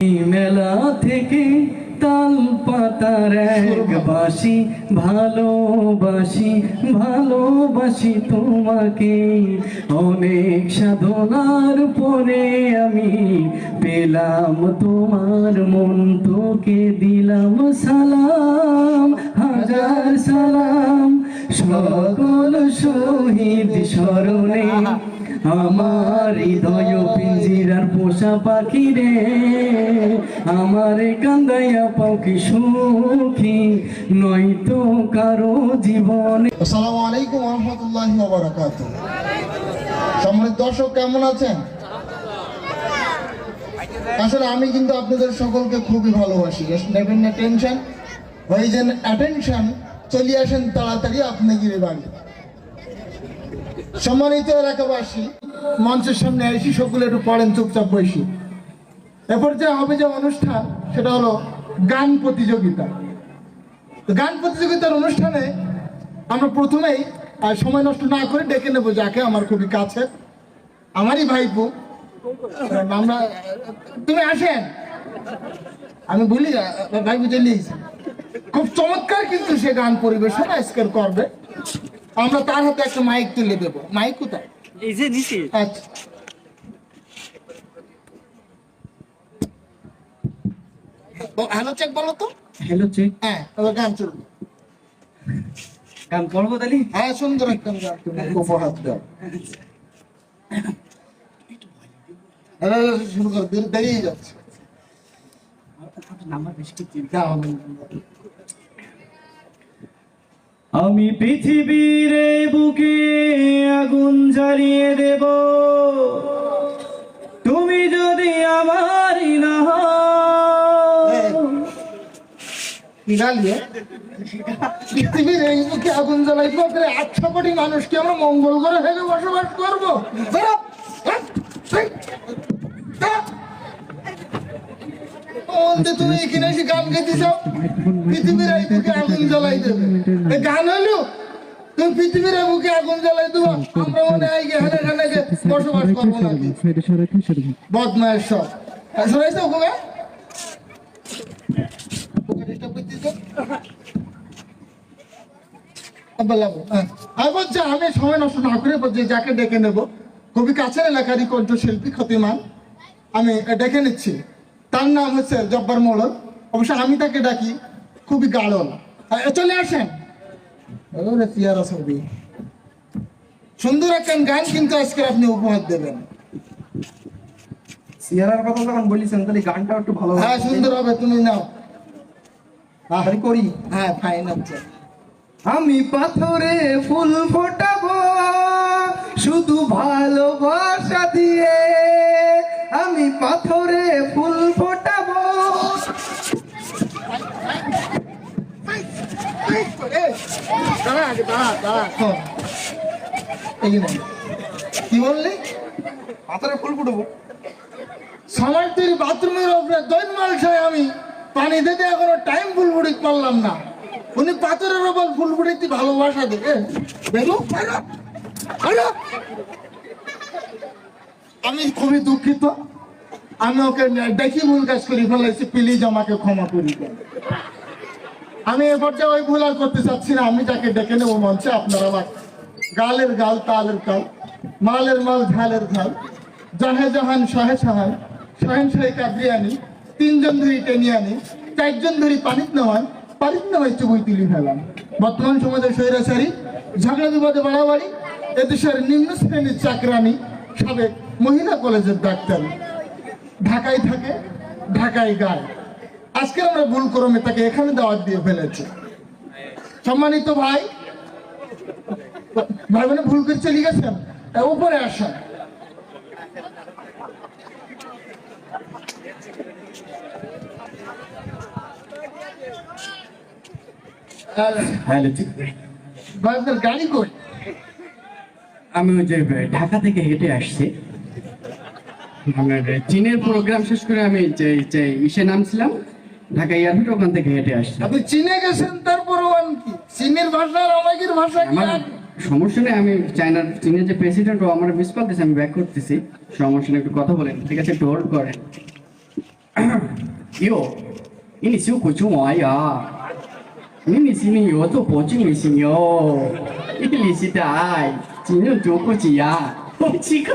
মেলা থেকে তাল পাতার এক বাসি ভালোবাসি ভালোবাসি তোমাকে। অনেক সাধনার পরে আমি পেলাম তোমার মন, তোকে দিলাম সালাম হাজার সালাম। সকল শহীদ স্মরণে আমার হৃদয় পিঞ্জিরার পোষা পাখি রে, আমারে কান্দাইয়া পাও কি সুখী নয়তো কারো জীবনে। আসসালামু আলাইকুম ওয়া রাহমাতুল্লাহি ওয়া বারাকাতুহু। সম্মানিত দর্শক, কেমন আছেন? আসলে আমি কিন্তু আপনাদের সকলকে খুবই ভালোবাসি। নেবেন না টেনশন, হয়ে যান অ্যাটেনশন, চলে আসেন তাড়াতাড়ি আপনি গিয়ে বাড়ি। সম্মানিত এলাকাবাসী, মঞ্চের সামনে এসে সকলে একটু পড়েন, চুপচাপ বসি। এরপর যে হবে যে অনুষ্ঠান, সেটা হলো গান প্রতিযোগিতা। গান প্রতিযোগিতার অনুষ্ঠানে আমরা প্রথমেই সময় নষ্ট না করে ডেকে নেবো যাকে আমার খুবই কাছে, আমারই ভাইপো। আমরা তুমি আসেন, আমি বলি ভাইপো চলে খুব চমৎকার কিন্তু সে গান পরিবেশন আজকের করবে। আমরা তার হাতে একটা মাইক তুলে দেবো। মাইক কোথায়? এই যে নিচে। আচ্ছা, হ্যালো চেক বলো তো। Hello check. হ্যাঁ, তবে গান চলবে। গান পড়বো তাহলে? হ্যাঁ, সুন্দর একটা গান তুমি উপহার দাও। শুরু করো, দেরিয়ে যাচ্ছে। নাম্বার বেশি কি চিন্তা হবে। আমি পৃথিবীর বুকে আগুন জ্বালিয়ে দেব, তুমি যদি আমারই না হও। পৃথিবীর এই বুকে আগুন জ্বালাইব, 800 কোটি মানুষকে আমরা মঙ্গল গ্রহে থেকে বসবাস করবো। তুমি এখানে এসে গান গাইতে চাও? পৃথিবীর এই বুকে আগুন জ্বালাই দেবে গান হলো? তুমি পৃথিবীর এই বুকে আগুন জ্বালাই দেবো, আমরা মনে হয় এখানে বসবাস করবো না। বদমায়ের সব শোনাইছে ওখানে। আমি সময় নষ্ট না করে বলছি যাকে ডেকে নেব, খুবই কাছের এলাকারই কণ্ঠশিল্পী খ্যাতিমান, আমি ডেকে নিচ্ছি। তার নাম হচ্ছে জব্বার মোড়ল। অবশ্য আমি তাকে ডাকি খুবই গাঢ়। চলে আসেন। সুন্দর একটা গান কিন্তু আজকে আপনি উপহার দেবেন। সিয়ারার কথা যখন বলিছেন তাহলে গানটা একটু ভালো। হ্যাঁ, সুন্দর হবে, তুমি নাও। করি। হ্যাঁ, ফাইন আছে। আমি পাথরে ফুল ফোটাবো শুধু ভালোবাসা দিয়ে, আমি পাথরে ফুল ফোটাবো। কি বললি? পাথরে ফুল ফুটাবো? সমাজের বাথরুমের উপরে দৈনমাল খায়, আমি পানি দিতে এখনো টাইম ফুল ফুটিতে পারলাম না, উনি পাথরের ওপর ফুল ফুটিতে ভালোবাসা দেবে। আমি খুবই দুঃখিত, আমি ওকে দেখি ভুল কাজ করি ফেলাইছি, প্লিজ আমাকে ক্ষমা করি। আমি এ পর্যায়ে ওই ভুল আর করতে চাচ্ছি না। আমি যাকে ডেকে নেবো মঞ্চে, আপনারা আমার গালের গাল তালের তাল, মালের মাল ঝালের ঝাল, জাহে জাহান শাহে শাহান, শাহেন শাহী কাবরিয়ানি, 3 জন ধরি টেনিয়ানি, 4 জন ধরি পানিত নেওয়ান, পানিত নেওয়াই চুবই তুলি ফেলাম। বর্তমান সমাজের স্বৈরাচারী, ঝগড়া বিবাদে বাড়াবাড়ি, এদেশের নিম্ন শ্রেণীর চাকরানি, সাবেক মহিলা কলেজের ডাক্তার, ঢাকায় থাকে, ঢাকায় গায়। আজকে আমরা ভুল ক্রমে তাকে এখানে দাওয়াত দিয়ে ফেলেছি। সম্মানিত ভাই বোনে ভুল করে চলে গেছেন, উপরে আসেন। গাড়ি কই? আমি ওই যে ঢাকা থেকে হেঁটে আসছি, চীনের প্রোগ্রাম শেষ করে আমি যে ইসে নামছিলাম, ঢাকা এয়ারপোর্ট, ওখান থেকে হেঁটে আসছি। আপনি চীনে গেছেন, তারপরে কি চীনের ভাষা আর আমাদের ভাষা কি? সমস্যা নেই, আমি চীনের যে প্রেসিডেন্ট ও আমার মিস কল দিয়েছে, আমি ব্যাক করতেছি, সমস্যা নেই, একটু কথা বলেন, ঠিক আছে? একটু হোল্ড করেন। 哟，你是古中华呀？你是你有做博君你是哟，你是大，今日做不起呀？我这个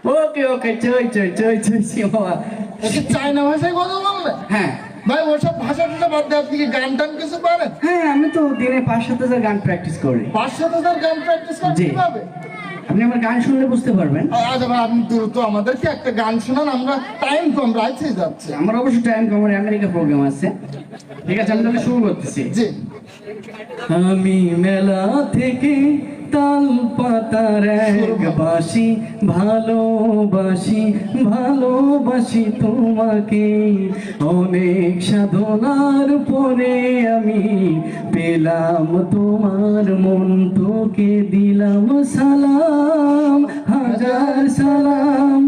，OK，这行吗？ একে চায়না ভাষায় কথা বলবে হ্যাঁ ভাই ওসব ভাষা টাষা বাদ দিয়ে আপনি কি গান টান কিছু পারেন হ্যাঁ আমি তো দিনে 5-7 গান প্র্যাকটিস করি 500,000 গান প্র্যাকটিস করেন জি। কিভাবে আপনি আমার গান শুনলে বুঝতে পারবেন আচ্ছা ভাই আপনি দ্রুত আমাদেরকে একটা গান শোনান আমরা টাইম কম রাইতে যাচ্ছে আমার অবশ্য টাইম কম আমেরিকা প্রোগ্রাম আছে ঠিক আছে আমি তাহলে শুরু করতেছি জি আমি মেলা থেকে তাল পাতার এক বাসি ভালোবাসি তোমাকে অনেক সাধনার পরে আমি পেলাম তোমার মন তোকে দিলাম সালাম হাজার সালাম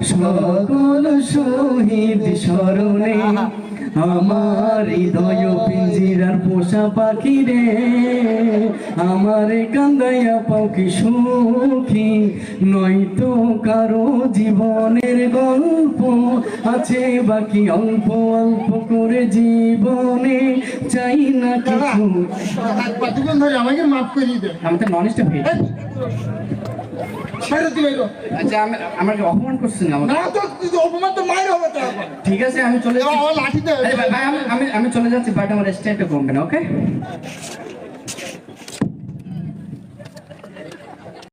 সকল শহীদ স্মরণে আমার হৃদয় পিঞ্জিরার পোষা পাখি রে আমারে কান্দাইয়া পাও কি সুখী নয়তো কারো জীবনের গল্প আছে বাকি অল্প অল্প করে জীবনে চাই না কিছু হাত পা দিবেন ধরে আমাকে মাফ করিয়ে দেন আমি তো নন স্টপ হয়ে ছেড়ে দিবে গো আচ্ছা আমাকে অপমান করছেন আমাকে না তো তুই অপমান তো মায়ের হবে তো এখন ঠিক আছে আমি চলে এবার যাচ্ছি আমার লাঠিতে আরে ভাই আমি চলে যাচ্ছি বাট আমার স্ট্যান্ডে করবেন ওকে